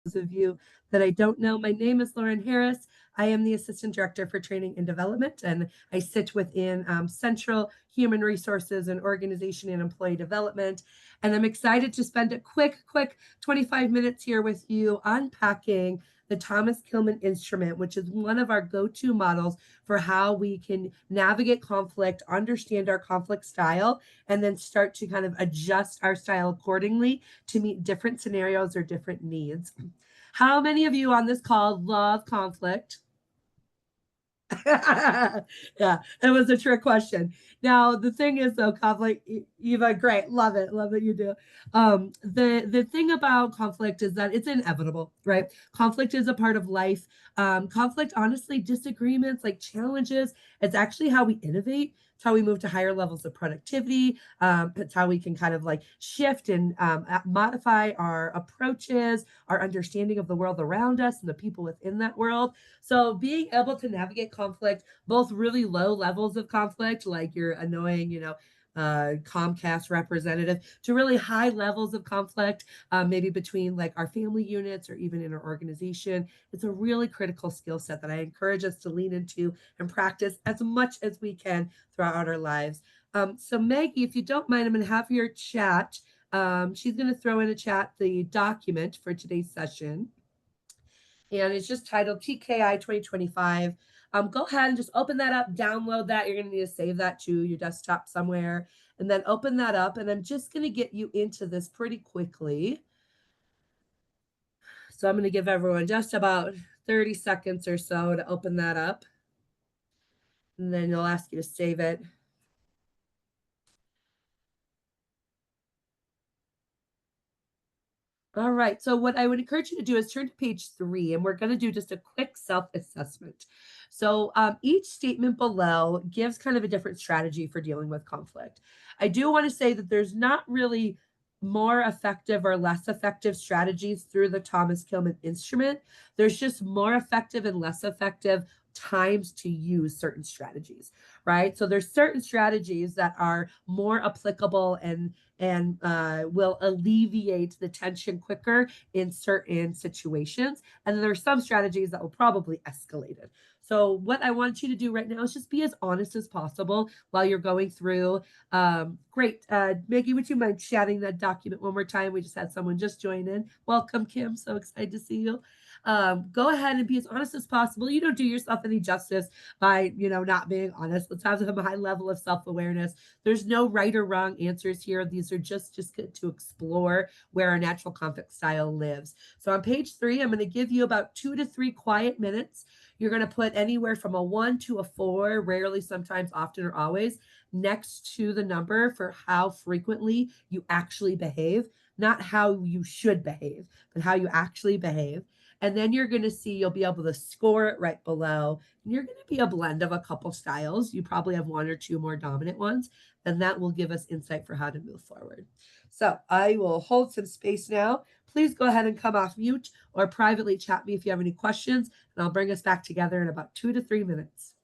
Those of you that I don't know, my name is Lauren Harris. I am the Assistant Director for Training and Development, and I sit within Central Human Resources and Organization and Employee Development. And I'm excited to spend a quick 25 minutes here with you unpacking the Thomas-Kilmann Instrument, which is one of our go-to models for how we can navigate conflict, understand our conflict style, and then start to kind of adjust our style accordingly to meet different scenarios or different needs. How many of you on this call love conflict? Yeah, it was a trick question. Now, the thing is, though, conflict, Eva, great, love it, love that you do. The thing about conflict is that it's inevitable, right? Conflict is a part of life. Conflict, honestly, disagreements, like challenges, it's actually how we innovate. It's how we move to higher levels of productivity. It's how we can kind of like shift and modify our approaches, our understanding of the world around us and the people within that world. So being able to navigate conflict, both really low levels of conflict, like your annoying, Comcast representative, to really high levels of conflict, maybe between like our family units or even in our organization. It's a really critical skill set that I encourage us to lean into and practice as much as we can throughout our lives. So Maggie, if you don't mind, I'm going to have your chat. She's going to throw in a chat the document for today's session, and it's just titled TKI 2025. Go ahead and just open that up, download that. You're going to need to save that to your desktop somewhere, and then open that up. And I'm just going to get you into this pretty quickly. So I'm going to give everyone just about 30 seconds or so to open that up. And then it'll ask you to save it. All right. So what I would encourage you to do is turn to page 3, and we're going to do just a quick self-assessment. So each statement below gives kind of a different strategy for dealing with conflict. I do want to say that there's not really more effective or less effective strategies through the Thomas-Kilmann instrument. There's just more effective and less effective times to use certain strategies, right? So there's certain strategies that are more applicable and will alleviate the tension quicker in certain situations. And then there are some strategies that will probably escalate it. So what I want you to do right now is just be as honest as possible while you're going through. Great. Maggie, would you mind chatting that document one more time? We just had someone just join in. Welcome, Kim. So excited to see you. Go ahead and be as honest as possible. You don't do yourself any justice by, not being honest. Let's have a high level of self-awareness. There's no right or wrong answers here. These are just good to explore where our natural conflict style lives. So on page 3, I'm going to give you about 2 to 3 quiet minutes. You're going to put anywhere from a 1 to a 4, rarely, sometimes, often, or always, next to the number for how frequently you actually behave, not how you should behave, but how you actually behave. And then you're going to see you'll be able to score it right below. And you're going to be a blend of a couple styles. You probably have 1 or 2 more dominant ones, and that will give us insight for how to move forward. So I will hold some space now. Please go ahead and come off mute or privately chat me if you have any questions, and I'll bring us back together in about 2 to 3 minutes.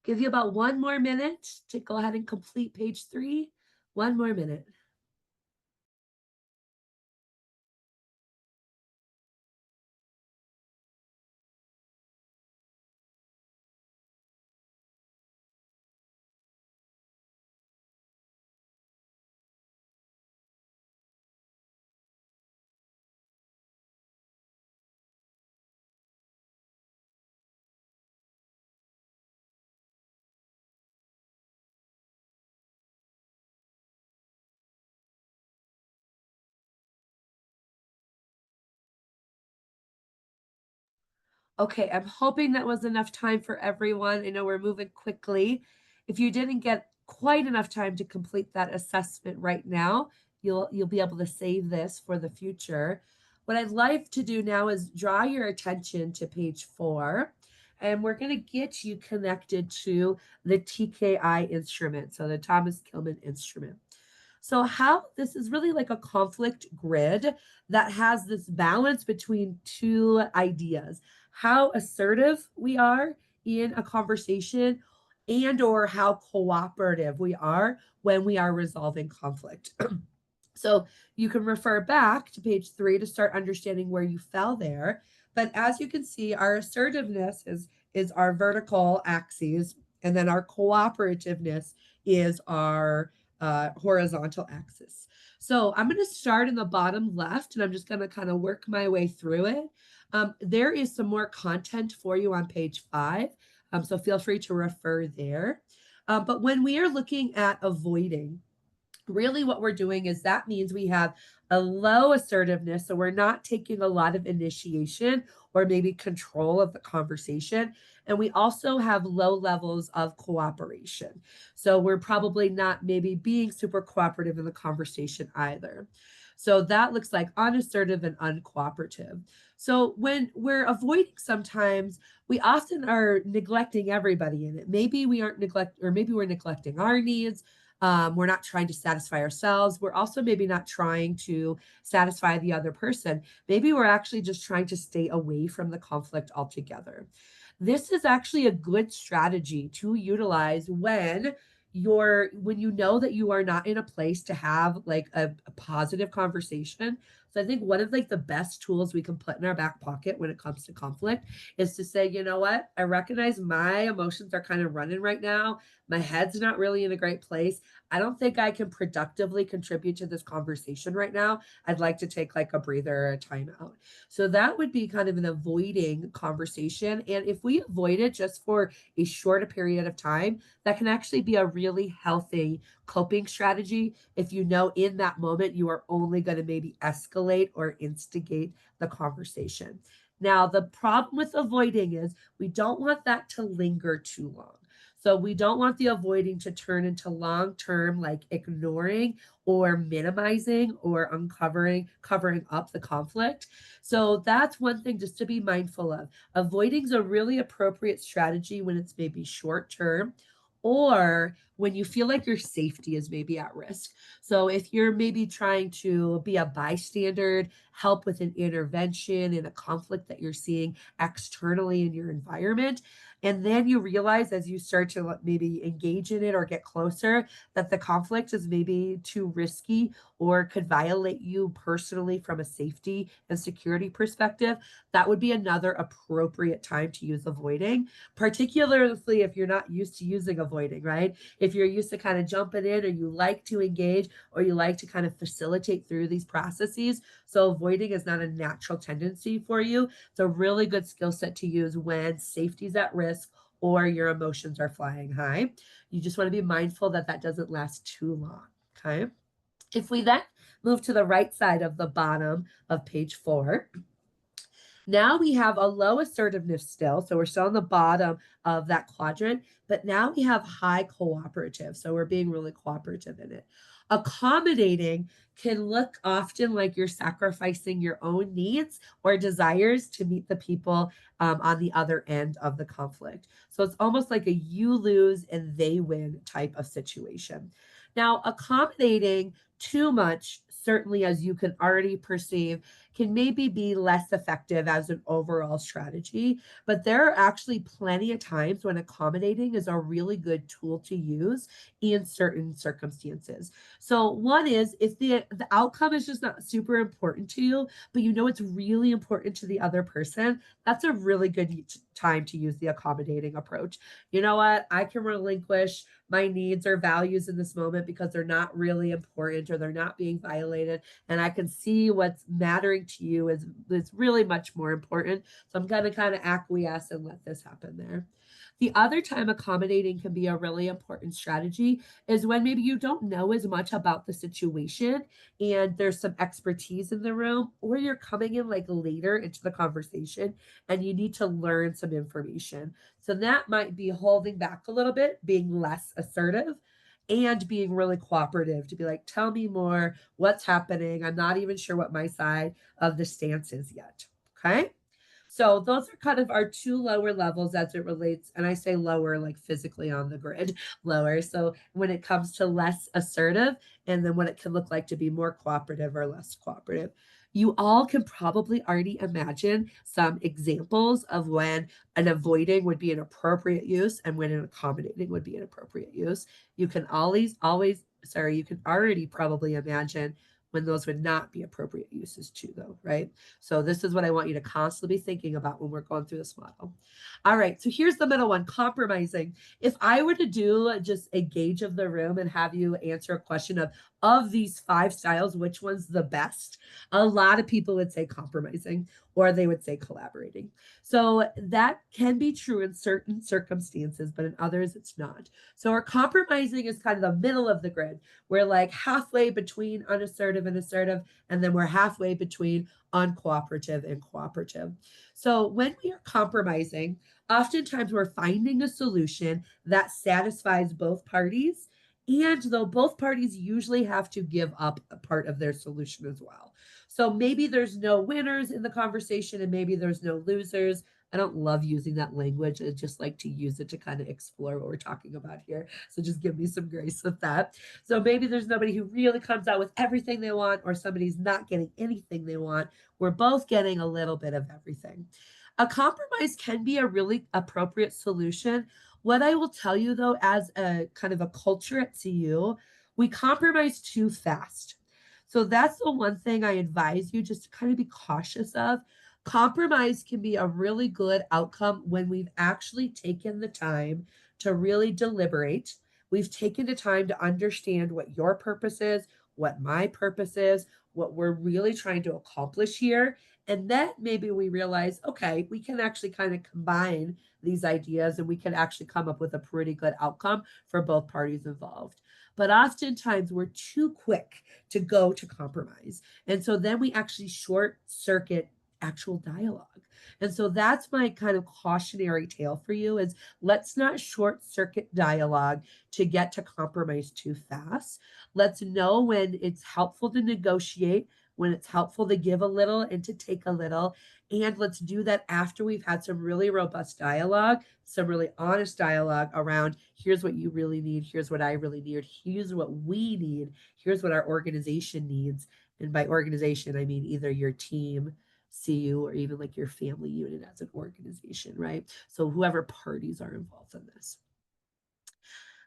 Give you about 1 more minute to go ahead and complete page 3. 1 more minute. Okay, I'm hoping that was enough time for everyone. I know we're moving quickly. If you didn't get quite enough time to complete that assessment right now, you'll be able to save this for the future. What I'd like to do now is draw your attention to page 4, and we're going to get you connected to the TKI instrument, so the Thomas-Kilmann instrument. So how this is really like a conflict grid that has this balance between two ideas: how assertive we are in a conversation and or how cooperative we are when we are resolving conflict. So you can refer back to page 3 to start understanding where you fell there. But as you can see, our assertiveness is our vertical axis, and then our cooperativeness is our horizontal axis. So I'm going to start in the bottom left, and I'm just going to kind of work my way through it. There is some more content for you on page 5, so feel free to refer there. But when we are looking at avoiding, really what we're doing is that means we have a low assertiveness, so we're not taking a lot of initiation or maybe control of the conversation, and we also have low levels of cooperation, so we're probably not maybe being super cooperative in the conversation either. So that looks like unassertive and uncooperative. So when we're avoiding, sometimes we often are neglecting everybody in it. Maybe we aren't neglect, or maybe we're neglecting our needs. We're not trying to satisfy ourselves. We're also maybe not trying to satisfy the other person. Maybe we're actually just trying to stay away from the conflict altogether. This is actually a good strategy to utilize when you know that you are not in a place to have like a positive conversation. So I think one of like the best tools we can put in our back pocket when it comes to conflict is to say, you know what, I recognize my emotions are kind of running right now. My head's not really in a great place. I don't think I can productively contribute to this conversation right now. I'd like to take like a breather or a timeout. So that would be kind of an avoiding conversation. And if we avoid it just for a shorter period of time, that can actually be a really healthy coping strategy if you know in that moment you are only going to maybe escalate or instigate the conversation. Now, the problem with avoiding is we don't want that to linger too long. So we don't want the avoiding to turn into long-term like ignoring or minimizing or covering up the conflict. So that's one thing just to be mindful of. Avoiding is a really appropriate strategy when it's maybe short term or when you feel like your safety is maybe at risk. So if you're maybe trying to be a bystander, help with an intervention in a conflict that you're seeing externally in your environment, and then you realize as you start to maybe engage in it or get closer that the conflict is maybe too risky or could violate you personally from a safety and security perspective, that would be another appropriate time to use avoiding, particularly if you're not used to using avoiding, right? If you're used to kind of jumping in, or you like to engage, or you like to kind of facilitate through these processes. So avoiding is not a natural tendency for you. It's a really good skill set to use when safety's at risk or your emotions are flying high. You just want to be mindful that that doesn't last too long. Okay. If we then move to the right side of the bottom of page 4, now we have a low assertiveness still. So we're still on the bottom of that quadrant, but now we have high cooperative. So we're being really cooperative in it. Accommodating can look often like you're sacrificing your own needs or desires to meet the people on the other end of the conflict. So it's almost like a you lose and they win type of situation. Now, accommodating too much, certainly as you can already perceive, can maybe be less effective as an overall strategy, but there are actually plenty of times when accommodating is a really good tool to use in certain circumstances. So one is if the outcome is just not super important to you, but you know it's really important to the other person, that's a really good time to use the accommodating approach. You know what? I can relinquish my needs or values in this moment because they're not really important or they're not being violated, and I can see what's mattering to you is really much more important. So I'm going to kind of acquiesce and let this happen there. The other time accommodating can be a really important strategy is when maybe you don't know as much about the situation and there's some expertise in the room, or you're coming in like later into the conversation and you need to learn some information. So that might be holding back a little bit, being less assertive and being really cooperative to be like, tell me more, what's happening. I'm not even sure what my side of the stance is yet. Okay. So those are kind of our two lower levels as it relates, and I say lower like physically on the grid, lower. So when it comes to less assertive, and then what it can look like to be more cooperative or less cooperative. You all can probably already imagine some examples of when an avoiding would be an appropriate use and when an accommodating would be an appropriate use. You can always, you can already probably imagine when those would not be appropriate uses too, though, right? So this is what I want you to constantly be thinking about when we're going through this model. All right, so here's the middle one, compromising. If I were to do just a gauge of the room and have you answer a question of these five styles, which one's the best? A lot of people would say compromising or they would say collaborating. So that can be true in certain circumstances, but in others it's not. So our compromising is kind of the middle of the grid. We're like halfway between unassertive and assertive, and then we're halfway between uncooperative and cooperative. So when we are compromising, oftentimes we're finding a solution that satisfies both parties. And though both parties usually have to give up a part of their solution as well. So maybe there's no winners in the conversation and maybe there's no losers. I don't love using that language. I just like to use it to kind of explore what we're talking about here. So just give me some grace with that. So maybe there's nobody who really comes out with everything they want, or somebody's not getting anything they want. We're both getting a little bit of everything. A compromise can be a really appropriate solution. What I will tell you though, as a kind of a culture at CU, we compromise too fast. So that's the one thing I advise you just to kind of be cautious of. Compromise can be a really good outcome when we've actually taken the time to really deliberate. We've taken the time to understand what your purpose is, what my purpose is, what we're really trying to accomplish here. And then maybe we realize, okay, we can actually kind of combine these ideas and we can actually come up with a pretty good outcome for both parties involved. But oftentimes we're too quick to go to compromise. And so then we actually short circuit actual dialogue. And so that's my kind of cautionary tale for you is let's not short circuit dialogue to get to compromise too fast. Let's know when it's helpful to negotiate, when it's helpful to give a little and to take a little. And let's do that after we've had some really robust dialogue, some really honest dialogue around here's what you really need, here's what I really need, here's what we need, here's what our organization needs. And by organization, I mean either your team, CU, or even like your family unit as an organization, right? So whoever parties are involved in this.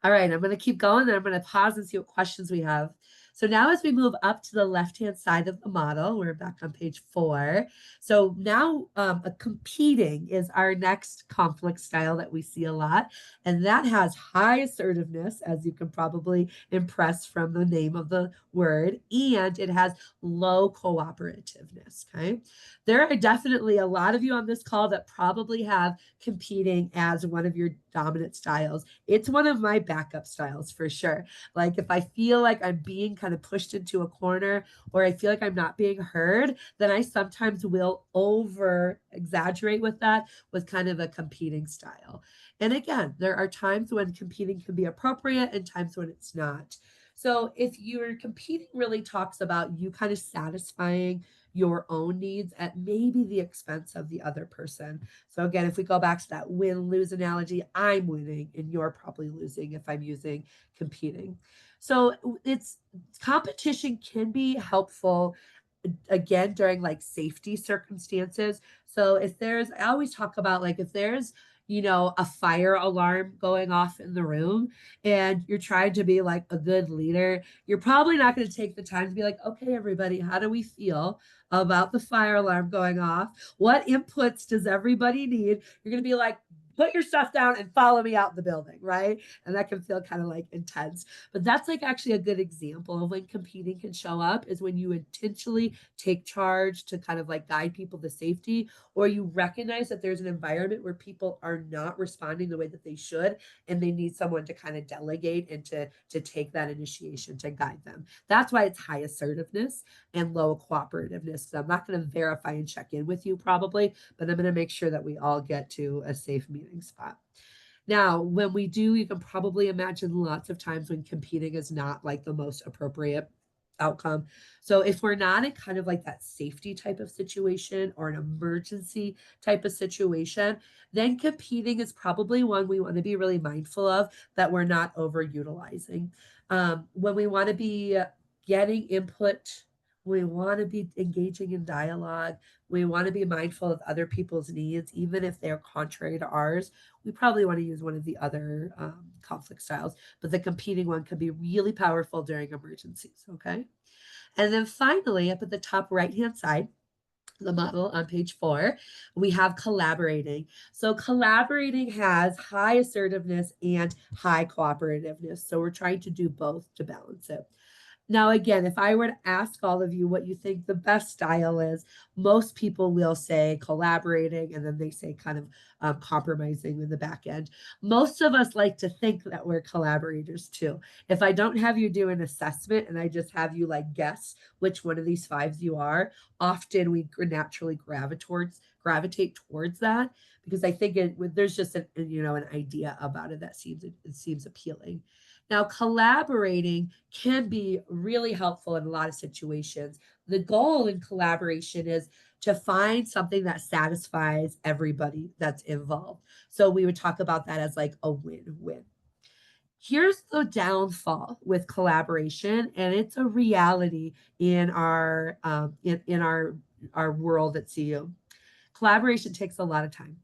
All right, I'm going to keep going and I'm going to pause and see what questions we have. So now as we move up to the left-hand side of the model, we're back on page 4. So now a competing is our next conflict style that we see a lot. And that has high assertiveness, as you can probably impress from the name of the word, and it has low cooperativeness, okay? There are definitely a lot of you on this call that probably have competing as one of your dominant styles. It's one of my backup styles for sure. Like if I feel like I'm being kind of pushed into a corner or I feel like I'm not being heard, then I sometimes will over exaggerate with that with kind of a competing style. And again, there are times when competing can be appropriate and times when it's not. So if your competing really talks about you kind of satisfying your own needs at maybe the expense of the other person. So again, if we go back to that win-lose analogy, I'm winning and you're probably losing if I'm using competing. So it's competition can be helpful again during like safety circumstances. So if there's, I always talk about like if there's, a fire alarm going off in the room and you're trying to be like a good leader, you're probably not going to take the time to be like, okay, everybody, how do we feel about the fire alarm going off? What inputs does everybody need? You're going to be like, put your stuff down and follow me out the building, right? And that can feel kind of like intense. But that's like actually a good example of when competing can show up is when you intentionally take charge to kind of like guide people to safety, or you recognize that there's an environment where people are not responding the way that they should, and they need someone to kind of delegate and to take that initiation to guide them. That's why it's high assertiveness and low cooperativeness. So I'm not going to verify and check in with you probably, but I'm going to make sure that we all get to a safe meeting spot. Now, when we do, you can probably imagine lots of times when competing is not like the most appropriate outcome. So if we're not in kind of like that safety type of situation or an emergency type of situation, then competing is probably one we want to be really mindful of that we're not overutilizing. When we want to be getting input, we want to be engaging in dialogue. We want to be mindful of other people's needs, even if they're contrary to ours. We probably want to use one of the other conflict styles, but the competing one can be really powerful during emergencies. Okay. And then finally, up at the top right hand side, the model on page 4, we have collaborating. So collaborating has high assertiveness and high cooperativeness. So we're trying to do both to balance it. Now, again, if I were to ask all of you what you think the best style is, most people will say collaborating, and then they say kind of compromising in the back end. Most of us like to think that we're collaborators too. If I don't have you do an assessment and I just have you like guess which one of these fives you are, often we naturally gravitate towards that because I think there's just an idea about it that seems appealing. Now, collaborating can be really helpful in a lot of situations. The goal in collaboration is to find something that satisfies everybody that's involved. So we would talk about that as like a win-win. Here's the downfall with collaboration, and it's a reality in our world at CU. Collaboration takes a lot of time.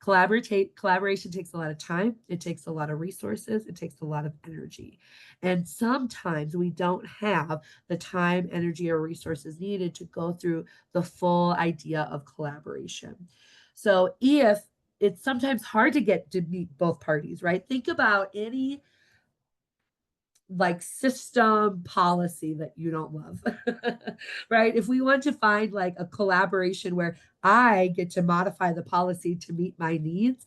Collaboration takes a lot of time, it takes a lot of resources, it takes a lot of energy. And sometimes we don't have the time, energy, or resources needed to go through the full idea of collaboration. So if it's sometimes hard to get to meet both parties, right? Think about any like system policy that you don't love, right? If we want to find like a collaboration where I get to modify the policy to meet my needs,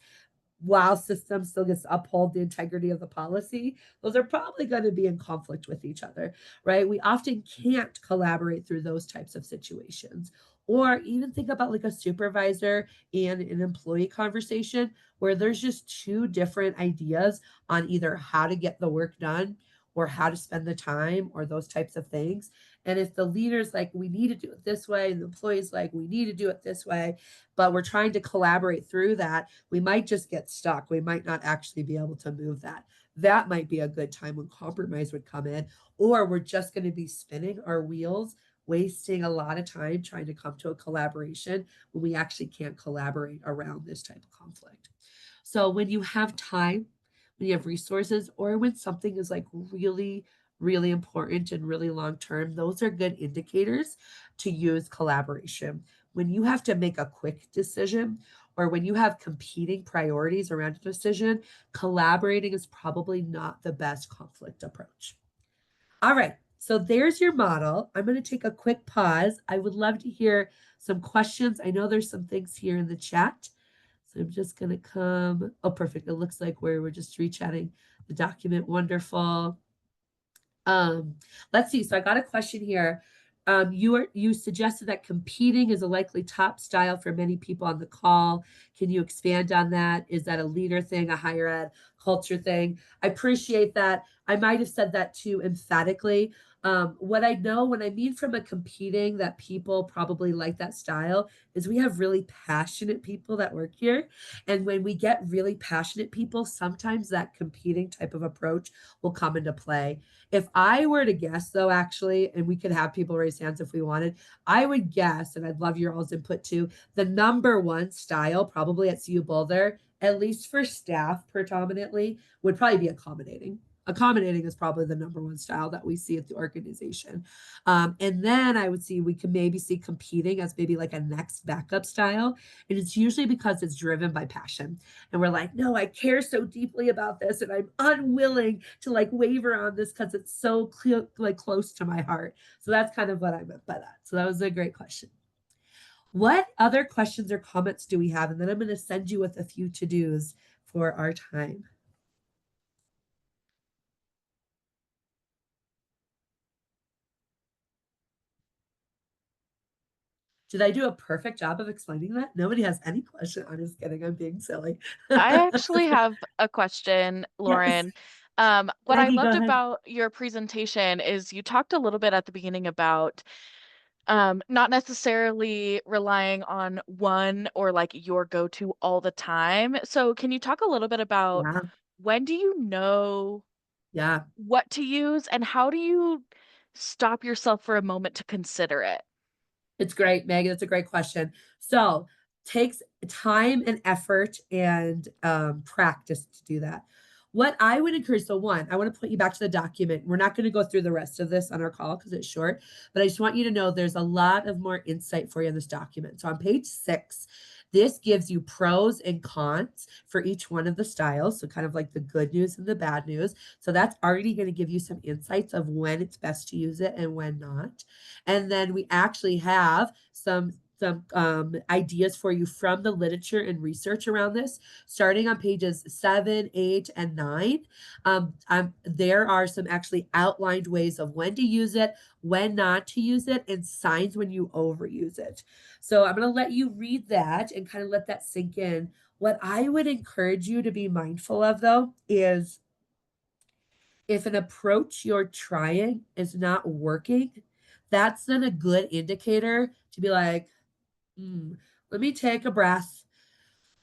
while system still gets to uphold the integrity of the policy, those are probably going to be in conflict with each other, right? We often can't collaborate through those types of situations. Or even think about like a supervisor and an employee conversation where there's just two different ideas on either how to get the work done or how to spend the time or those types of things. And if the leader's like, we need to do it this way, and the employee's like, we need to do it this way, but we're trying to collaborate through that, we might just get stuck. We might not actually be able to move that. That might be a good time when compromise would come in, or we're just going to be spinning our wheels, wasting a lot of time trying to come to a collaboration when we actually can't collaborate around this type of conflict. So when you have time, when you have resources, or when something is like really, really important and really long term, those are good indicators to use collaboration. When you have to make a quick decision or when you have competing priorities around a decision, collaborating is probably not the best conflict approach. All right. So there's your model. I'm going to take a quick pause. I would love to hear some questions. I know there's some things here in the chat. So I'm just going to come. Oh, perfect. It looks like we're just rechatting the document. Wonderful. Um, let's see. So I got a question here. You suggested that competing is a likely top style for many people on the call. Can you expand on that? Is that a leader thing, a higher ed culture thing? I appreciate that. I might have said that too emphatically. What I know, when I mean from a competing that people probably like that style, is we have really passionate people that work here. And when we get really passionate people, sometimes that competing type of approach will come into play. If I were to guess, though, actually, and we could have people raise hands if we wanted, I would guess, and I'd love your all's input too, the number one style, probably at CU Boulder, at least for staff predominantly, would probably be accommodating. accommodating is probably the number one style that we see at the organization. And then I would see we can maybe see competing as maybe like a next backup style. And it's usually because it's driven by passion. And we're like, no, I care so deeply about this, and I'm unwilling to like waver on this because it's so like close to my heart. So that's kind of what I meant by that. So that was a great question. What other questions or comments do we have? And then I'm going to send you with a few to-dos for our time. Did I do a perfect job of explaining that? Nobody has any question. I'm just kidding. I'm being silly. I actually have a question, Yes. Lauren. What I Maggie, go loved ahead. about your presentation is you talked a little bit at the beginning about not necessarily relying on one or like your go-to all the time. So can you talk a little bit about Yeah. when do you know Yeah. what to use and how do you stop yourself for a moment to consider it? It's great, Maggie. That's a great question. So takes time and effort and practice to do that. What I would encourage, so one, I want to point you back to the document. We're not going to go through the rest of this on our call because it's short, but I just want you to know there's a lot of more insight for you in this document. So on page 6, this gives you pros and cons for each one of the styles. So kind of like the good news and the bad news. So that's already going to give you some insights of when it's best to use it and when not. And then we actually have some ideas for you from the literature and research around this, starting on pages 7, 8, and 9. There are some actually outlined ways of when to use it, when not to use it, and signs when you overuse it. So I'm going to let you read that and kind of let that sink in. What I would encourage you to be mindful of, though, is if an approach you're trying is not working, that's then a good indicator to be like, "Hmm, let me take a breath.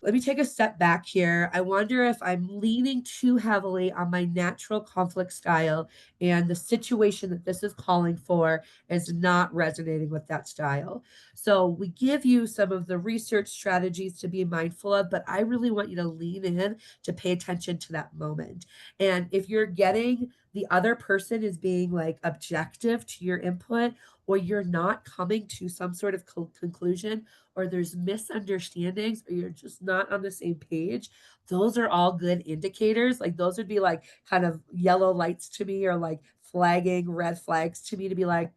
Let me take a step back here. I wonder if I'm leaning too heavily on my natural conflict style and the situation that this is calling for is not resonating with that style." So we give you some of the research strategies to be mindful of, but I really want you to lean in to pay attention to that moment. And if you're getting the other person is being like objective to your input, or you're not coming to some sort of conclusion, or there's misunderstandings, or you're just not on the same page, those are all good indicators. Like those would be like kind of yellow lights to me, or like flagging red flags to me to be like,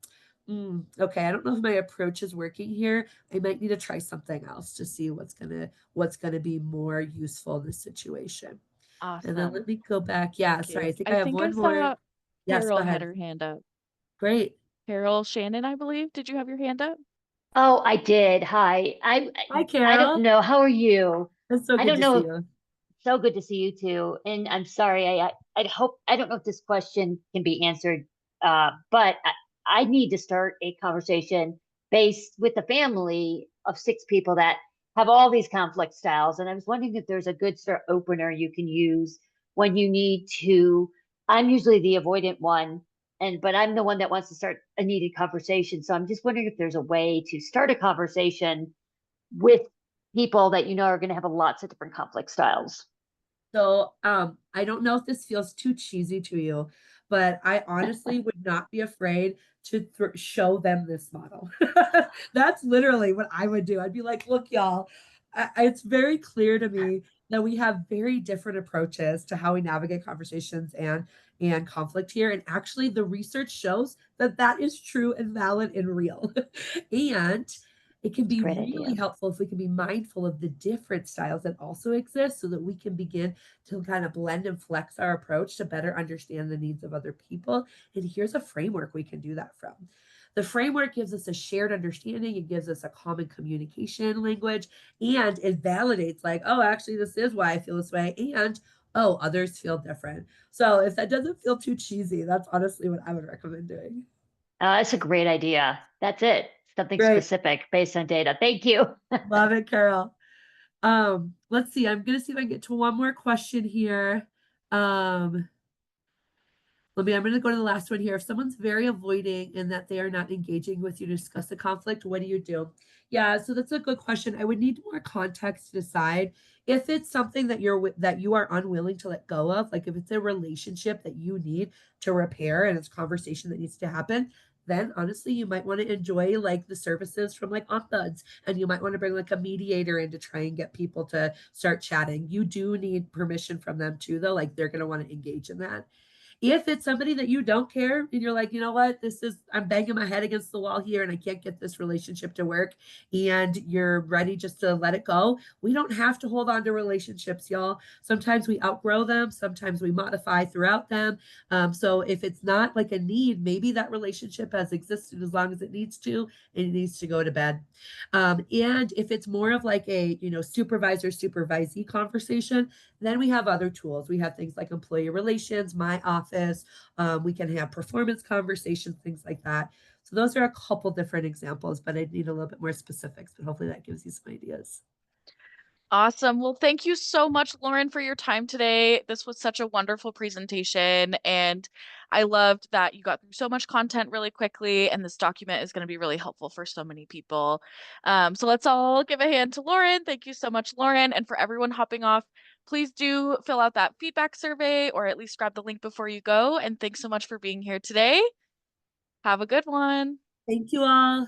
okay, I don't know if my approach is working here. I might need to try something else to see what's gonna be more useful in this situation. And then Awesome. let me go back. Yeah, Thank sorry, you. I think I I have think I one more. saw Yes, go Carol had ahead. her hand up. Great. Carol Shannon, I believe. Did you have your hand up? Oh, I did. Hi. Hi, I don't Carol. know. How are you? It's so I good don't to know see if you. so good to see you too. And I'm sorry. I hope I don't know if this question can be answered. But I need to start a conversation based with the family of 6 people that have all these conflict styles. And I was wondering if there's a good sort of opener you can use when you need to. I'm usually the avoidant one, and but I'm the one that wants to start a needed conversation. So I'm just wondering if there's a way to start a conversation with people that you know are going to have lots of different conflict styles. So, I don't know if this feels too cheesy to you, but I honestly would not be afraid to show them this model. That's literally what I would do. I'd be like, look, y'all, it's very clear to me that we have very different approaches to how we navigate conversations and conflict here. And actually, the research shows that that is true and valid and real. And it can It's a be great really idea. helpful if we can be mindful of the different styles that also exist so that we can begin to kind of blend and flex our approach to better understand the needs of other people. And here's a framework we can do that from. The framework gives us a shared understanding, it gives us a common communication language, and it validates, like, oh, actually, this is why I feel this way. And oh, others feel different. So if that doesn't feel too cheesy, that's honestly what I would recommend doing. That's a great idea. That's it. Something Great. specific based on data. Thank you. Love it, Carol. Let's see. I'm gonna see if I can get to one more question here. Um, I'm going to go to the last one here. If someone's very avoiding and that they are not engaging with you to discuss the conflict, what do you do? Yeah, so that's a good question. I would need more context to decide if it's something that that you are unwilling to let go of, like if it's a relationship that you need to repair and it's a conversation that needs to happen, then honestly you might want to enjoy like the services from like Aunt Buds, and you might want to bring like a mediator in to try and get people to start chatting. You do need permission from them too, though. Like they're going to want to engage in that. If it's somebody that you don't care and you're like, you know what, I'm banging my head against the wall here and I can't get this relationship to work, and you're ready just to let it go, we don't have to hold on to relationships, y'all. Sometimes we outgrow them, sometimes we modify throughout them. So if it's not like a need, maybe that relationship has existed as long as it needs to, and it needs to go to bed. And if it's more of like a, supervisor supervisee conversation, then we have other tools. We have things like employee relations, my office. We can have performance conversations, things like that. So those are a couple different examples, but I need a little bit more specifics, but hopefully that gives you some ideas. Awesome. Well, thank you so much, Lauren, for your time today. This was such a wonderful presentation, and I loved that you got through so much content really quickly, and this document is going to be really helpful for so many people. So let's all give a hand to Lauren. Thank you so much, Lauren. And for everyone hopping off, please do fill out that feedback survey or at least grab the link before you go. And thanks so much for being here today. Have a good one. Thank you all.